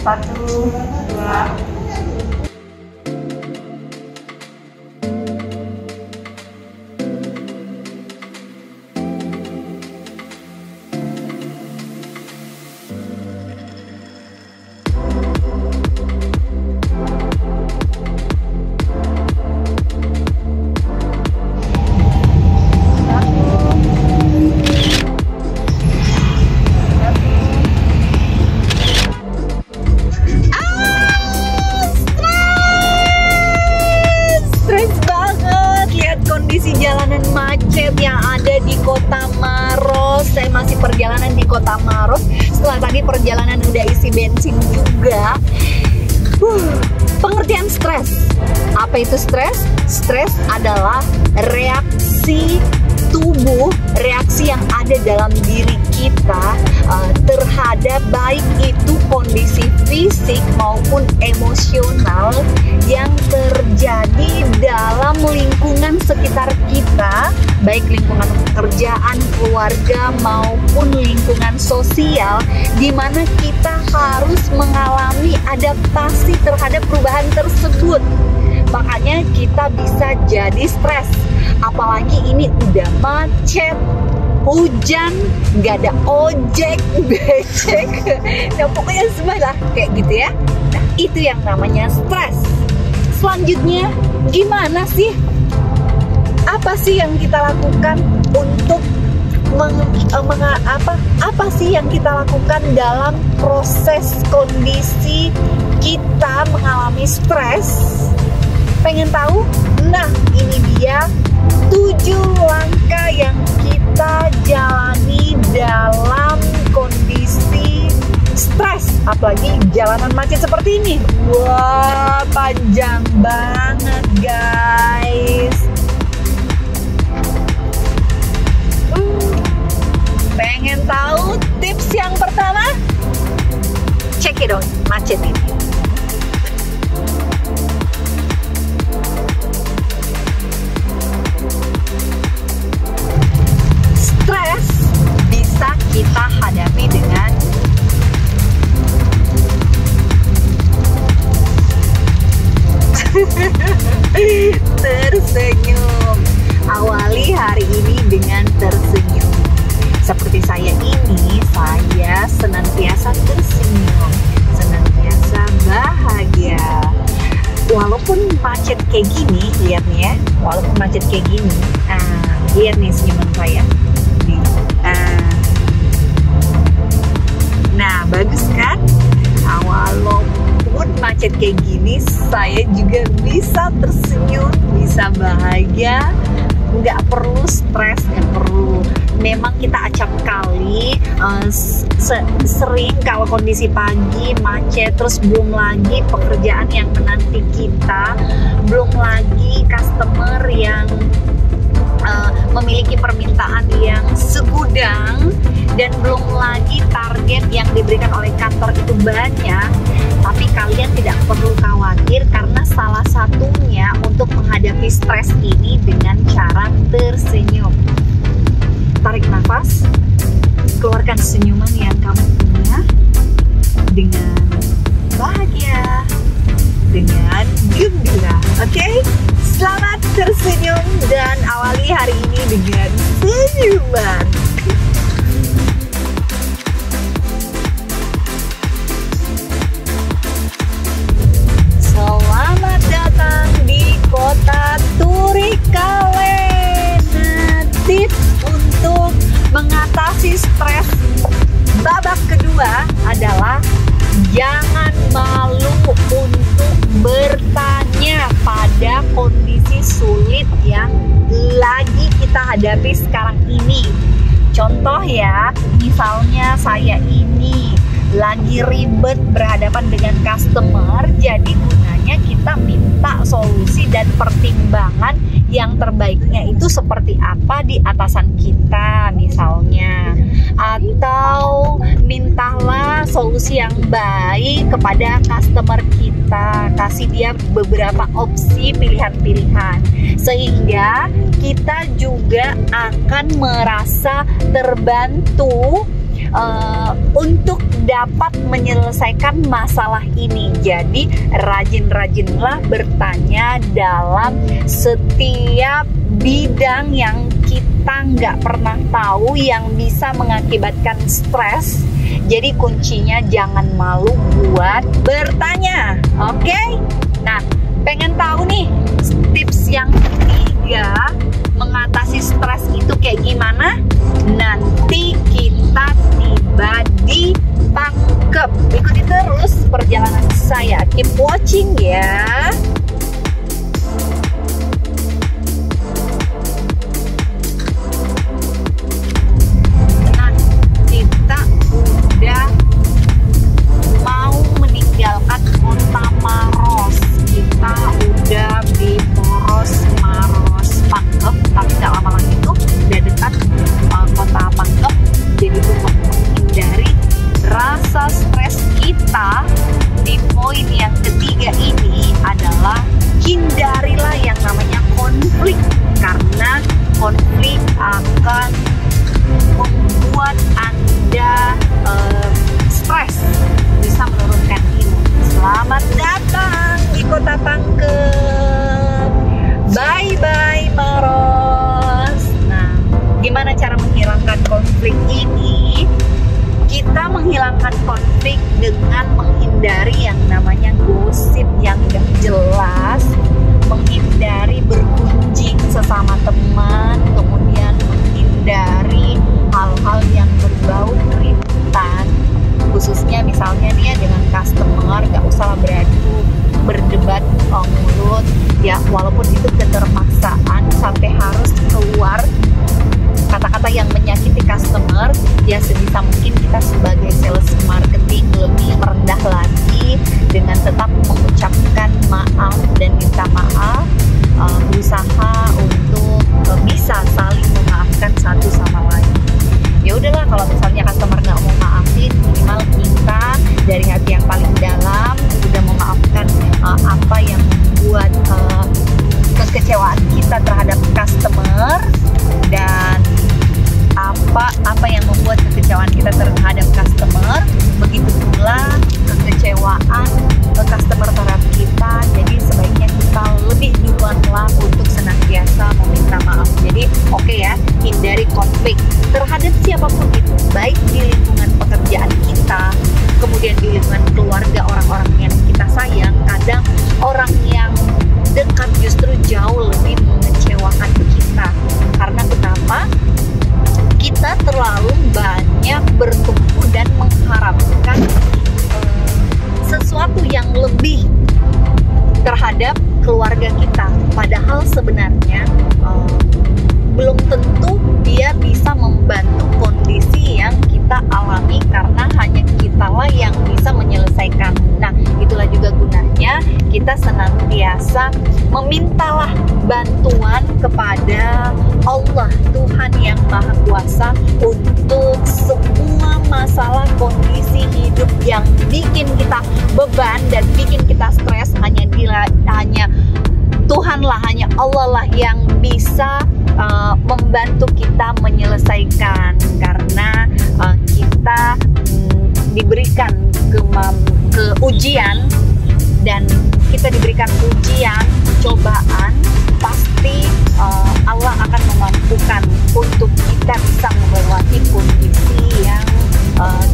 Satu, dua. Kondisi jalanan macet yang ada di Kota Maros. Saya masih perjalanan di Kota Maros. Setelah tadi perjalanan udah isi bensin juga. Pengertian stres. Apa itu stres? Stres adalah reaksi tubuh, reaksi yang ada dalam diri kita terhadap baik itu kondisi fisik maupun emosional yang terjadi dalam lingkungan sekitar kita, baik lingkungan pekerjaan, keluarga maupun lingkungan sosial, di mana kita harus mengalami adaptasi terhadap perubahan tersebut. Makanya kita bisa jadi stres. Apalagi ini udah macet, hujan, nggak ada ojek, becek, nah pokoknya semua lah kayak gitu ya. Nah itu yang namanya stres. Selanjutnya gimana sih? Apa sih yang kita lakukan untuk apa sih yang kita lakukan dalam proses kondisi kita mengalami stres? Pengen tahu? Nah ini dia 7 langkah yang kita jalani dalam kondisi stres, apalagi jalanan macet seperti ini. Wah, panjang banget guys. Pengen tahu tips yang pertama? Check it out, macet ini. Stres bisa kita hadapi dengan tersenyum. Awali hari ini dengan tersenyum. Seperti saya ini, saya senantiasa tersenyum, senantiasa bahagia. Walaupun macet kayak gini, lihat nih ya, walaupun macet kayak gini, lihat nih senyuman saya. Nah, bagus kan? Walaupun macet kayak gini, saya juga bisa tersenyum, bisa bahagia, nggak perlu stres, nggak perlu. Memang kita acap kali sering kalau kondisi pagi macet, terus belum lagi pekerjaan yang menanti kita, belum lagi customer yang memiliki permintaan yang segudang, dan belum lagi target yang diberikan oleh kantor itu banyak. Tapi kalian tidak perlu khawatir, karena salah satunya untuk menghadapi stres ini dengan cara tersenyum. Tarik nafas, keluarkan senyuman yang kamu punya dengan bahagia, dengan gembira. Oke? Selamat tersenyum dan awali hari ini dengan senyuman. Selamat datang di Kota Turikalen. Tips untuk mengatasi stres babak kedua adalah jangan malu untuk bertanya pada kondisi sulit yang lagi kita hadapi sekarang ini. Contoh ya, misalnya saya ini lagi ribet berhadapan dengan customer, jadi gunanya kita minta solusi dan pertimbangan yang terbaiknya itu seperti apa di atasan kita misalnya, atau mintalah solusi yang baik kepada customer kita, kasih dia beberapa opsi pilihan-pilihan, sehingga kita juga akan merasa terbantu untuk dapat menyelesaikan masalah ini. Jadi rajin-rajinlah bertanya dalam setiap bidang yang kita nggak pernah tahu yang bisa mengakibatkan stres. Jadi kuncinya jangan malu buat bertanya. Oke? Nah, pengen tahu nih tips yang ketiga mengatasi stres itu kayak gimana? Nanti kita tiba di Pangkep. Ikuti terus perjalanan saya. Keep watching ya. Nah, kita udah mau meninggalkan kota Maros. Kita udah di Poros Maros Pangkep, tapi nggak lama lagi itu udah dekat kota Pangkep. Jadi untuk menghindari rasa stres kita di poin yang ketiga ini adalah hindarilah yang namanya konflik, karena konflik akan membuat Anda stres, bisa menurunkan imun. Selamat datang di kota Pangkep. Bye-bye Maros. Nah, gimana cara menghilangkan konflik ini? Kita menghilangkan konflik dengan menghindari yang namanya gosip yang gak jelas, menghindari bergunjing sesama teman, kemudian menghindari hal-hal yang berbau keributan, khususnya misalnya nih ya dengan customer, gak usah berdebat mulut ya, walaupun itu keterpaksaan sampai harus keluar kata-kata yang menyakiti customer, ya sebisa mungkin kita sebagai sales marketing lebih merendah lagi dengan tetap mengucapkan maaf dan minta maaf, berusaha untuk bisa saling memaafkan satu sama lain. Ya udahlah, kalau misalnya customer nggak mau maafin, minimal kita dari hati yang paling dalam udah memaafkan apa yang membuat kekecewaan kita terhadap customer, dan apa yang membuat kekecewaan kita terhadap customer, begitu pula kekecewaan customer terhadap kita. Jadi sebaiknya kita lebih duluanlah untuk senantiasa meminta maaf. Jadi oke ya, hindari konflik terhadap siapapun itu, baik di lingkungan pekerjaan kita, kemudian di lingkungan keluarga, orang-orang yang kita sayang. Kadang orang yang dekat justru jauh lebih mengecewakan kita. Karena kenapa? Kita terlalu banyak bertumpu dan mengharapkan sesuatu yang lebih terhadap keluarga kita, padahal sebenarnya belum tentu dia bisa membantu kondisi yang kita alami, karena hanya kitalah yang bisa menyelesaikan. Nah, itulah juga gunanya kita senantiasa memintalah bantuan kepada Allah, Tuhan yang Maha Kuasa, untuk semua masalah kondisi hidup yang bikin kita beban dan bikin kita stres. Hanya Tuhanlah, hanya Allah lah yang bisa membantu kita menyelesaikan, karena kita diberikan ke ujian, dan kita diberikan ujian, cobaan, pasti Allah akan memampukan untuk kita bisa melewati kondisi yang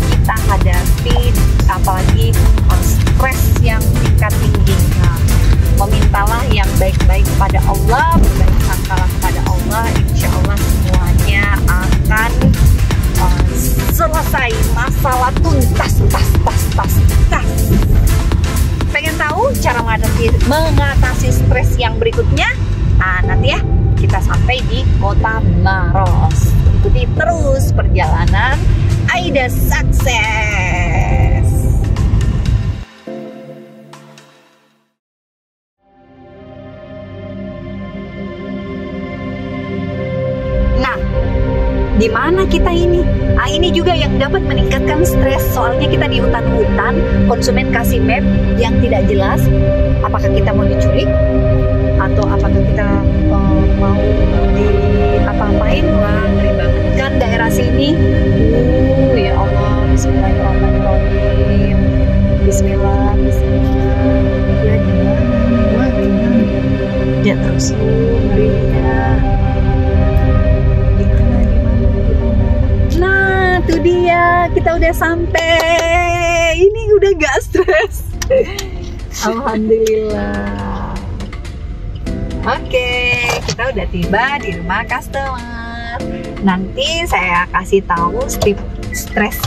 kita hadapi, apalagi stres yang tingkat tinggi. Nah, memintalah yang baik-baik pada Allah, berbaik sangkalah pada Allah, insya Allah semuanya akan selesai, masalah tuntas, tas. Pengen tahu cara mengatasi stres yang berikutnya? Nah, nanti ya kita sampai di kota Maros. Ikuti terus perjalanan Aida Sukses. Di mana kita ini? Ini juga yang dapat meningkatkan stres. Soalnya kita di hutan-hutan, konsumen kasih map yang tidak jelas. Apakah kita mau diculik? Atau apakah kita mau di apa-apain? Wah, ngeri banget kan daerah sini. Ya Allah, Bismillahirrahmanirrahim. Bismillah, bismillah. Ya gimana? Ya terus. Nah, tuh dia, kita udah sampai. Ini udah gak stres. Alhamdulillah. Oke, kita udah tiba di rumah customer. Nanti saya kasih tahu tips stres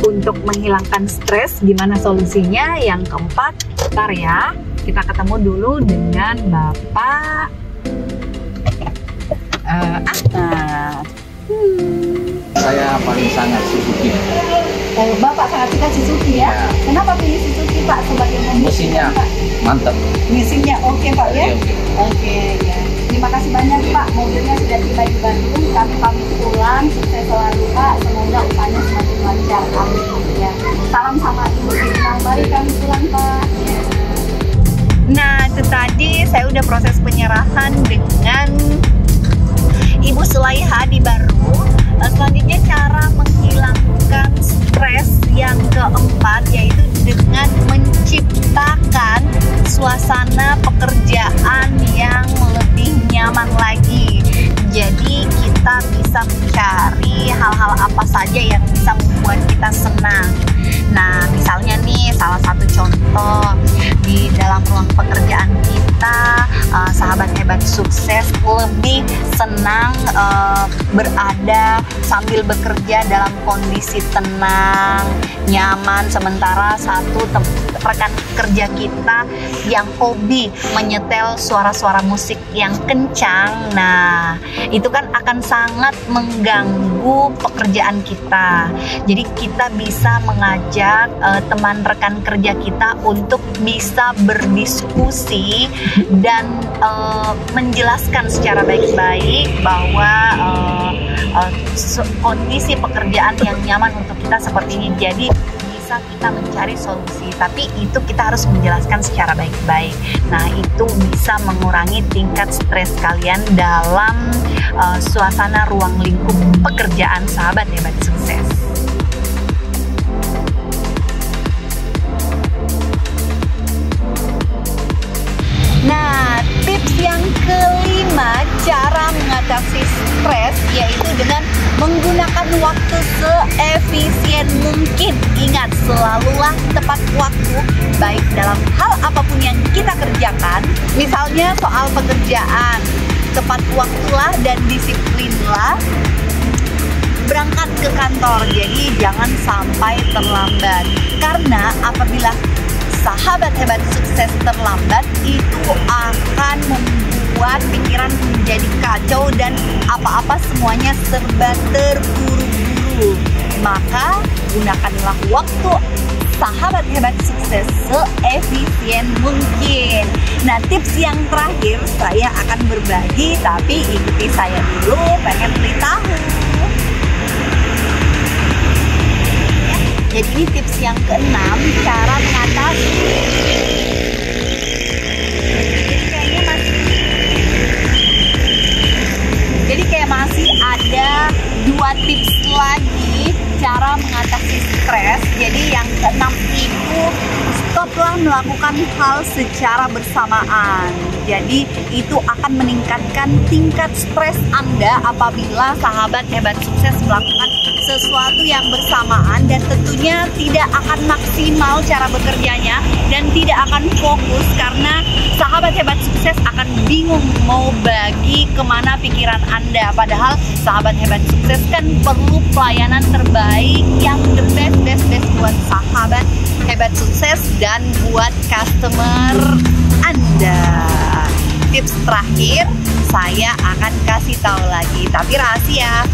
untuk menghilangkan stres, gimana solusinya. Yang keempat, ntar ya, kita ketemu dulu dengan Bapak Ahmad. Saya paling sangat Suzuki. Oh, Bapak sangat suka Suzuki ya? Kenapa pilih Suzuki Pak sebagai mobil? Mesinnya mantap. Mesinnya oke Pak ya? Oke. Oke ya. Terima kasih banyak Pak. Mobilnya sudah tiba di Bandung. Kami pamit pulang. Sukses selalu Pak. Semoga usahanya semakin lancar. Amin ya. Salam sama Ibu Firman. Mari kami pulang Pak. Ya. Nah itu tadi saya udah proses penyerahan dengan Ibu Sulaiha di Baru. Selanjutnya cara menghilangkan stres yang keempat yaitu dengan menciptakan suasana pekerjaan yang lebih nyaman lagi. Jadi kita bisa mencari hal-hal apa saja yang bisa membuat kita senang. Nah misalnya nih salah satu contoh di dalam ruang pekerjaan kita, sahabat hebat sukses lebih senang berada sambil bekerja dalam kondisi tenang, nyaman. Sementara satu rekan kerja kita yang hobi menyetel suara-suara musik yang kencang, nah itu kan akan sangat mengganggu pekerjaan kita. Jadi kita bisa mengajak teman rekan kerja kita untuk bisa berdiskusi dan menjelaskan secara baik-baik bahwa kondisi pekerjaan yang nyaman untuk kita seperti ini. Jadi bisa kita mencari solusi, tapi itu kita harus menjelaskan secara baik-baik. Nah itu bisa mengurangi tingkat stres kalian dalam suasana ruang lingkup pekerjaan sahabat hebat sukses. Nah, tips yang kelima cara mengatasi stres yaitu dengan menggunakan waktu seefisien mungkin. Ingat, selalulah tepat waktu baik dalam hal apapun yang kita kerjakan. Misalnya soal pekerjaan, tepat waktulah dan disiplinlah berangkat ke kantor. Jadi jangan sampai terlambat. Karena apabila sahabat hebat sukses terlambat, itu akan membuat pikiran menjadi kacau dan apa-apa semuanya serba terburu-buru. Maka gunakanlah waktu sahabat hebat sukses seefisien mungkin. Nah tips yang terakhir saya akan berbagi, tapi ikuti saya dulu, pengen beli tahu. Jadi ini tips yang keenam, cara mengatasi. Jadi kayak masih ada 2 tips lagi cara mengatasi stres. Jadi yang keenam itu stoplah melakukan hal secara bersamaan. Jadi itu akan meningkatkan tingkat stres Anda apabila sahabat hebat sukses melakukan sesuatu yang bersamaan, dan tentunya tidak akan maksimal cara bekerjanya dan tidak akan fokus karena sahabat hebat sukses akan bingung mau bagi kemana pikiran Anda. Padahal sahabat hebat sukses kan perlu pelayanan terbaik yang the best buat sahabat hebat sukses dan buat customer Anda. Tips terakhir saya akan kasih tahu lagi, tapi rahasia.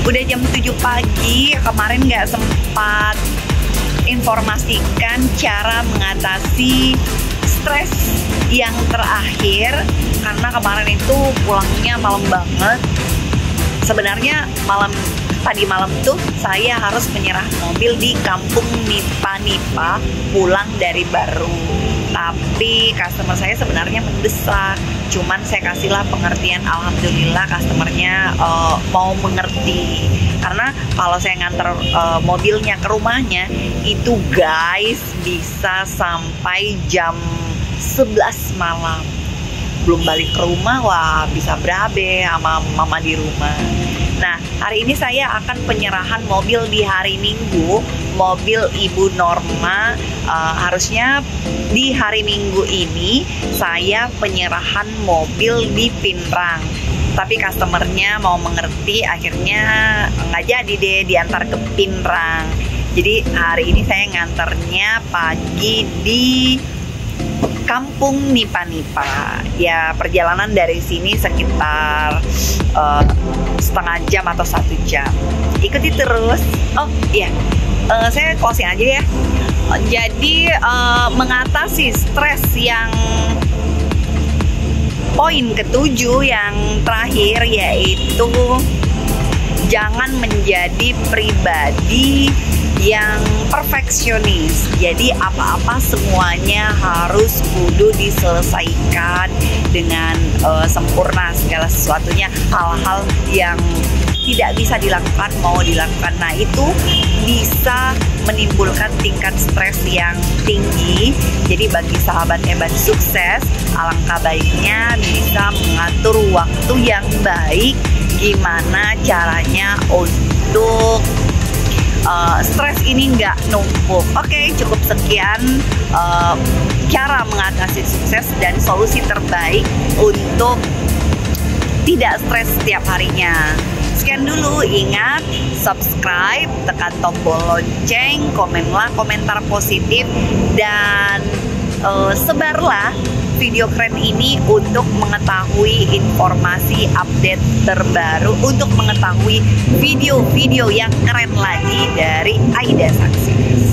Udah jam 7 pagi, kemarin nggak sempat informasikan cara mengatasi stres yang terakhir karena kemarin itu pulangnya malam banget. Sebenarnya tadi malam tuh saya harus menyerah mobil di kampung Nipa pulang dari Baru. tapi customer saya sebenarnya mendesak. Cuman saya kasihlah pengertian, alhamdulillah customernya mau mengerti. Karena kalau saya nganter mobilnya ke rumahnya itu guys bisa sampai jam 11 malam. Belum balik ke rumah, wah bisa berabe sama mama di rumah. Nah, hari ini saya akan penyerahan mobil di hari Minggu. Mobil Ibu Norma harusnya di hari Minggu ini saya penyerahan mobil di Pinrang. Tapi customernya mau mengerti, akhirnya nggak jadi deh diantar ke Pinrang. Jadi hari ini saya nganternya pagi di Kampung Nipa-Nipa. Ya perjalanan dari sini sekitar setengah jam atau 1 jam. Ikuti terus. Oh iya, saya closing aja ya. Jadi mengatasi stres yang poin ke-7 yang terakhir, yaitu jangan menjadi pribadi yang perfeksionis. Jadi apa-apa semuanya harus kudu diselesaikan dengan sempurna, segala sesuatunya. Hal-hal yang tidak bisa dilakukan mau dilakukan. Nah, itu bisa menimbulkan tingkat stres yang tinggi. Jadi bagi sahabat hebat sukses, alangkah baiknya bisa mengatur waktu yang baik. Gimana caranya untuk stres ini nggak numpuk. Oke, cukup sekian cara mengatasi sukses dan solusi terbaik untuk tidak stres setiap harinya. Sekian dulu, ingat subscribe, tekan tombol lonceng, komenlah komentar positif, dan sebarlah video keren ini untuk mengetahui informasi update terbaru, untuk mengetahui video-video yang keren lagi dari Aida Sukses.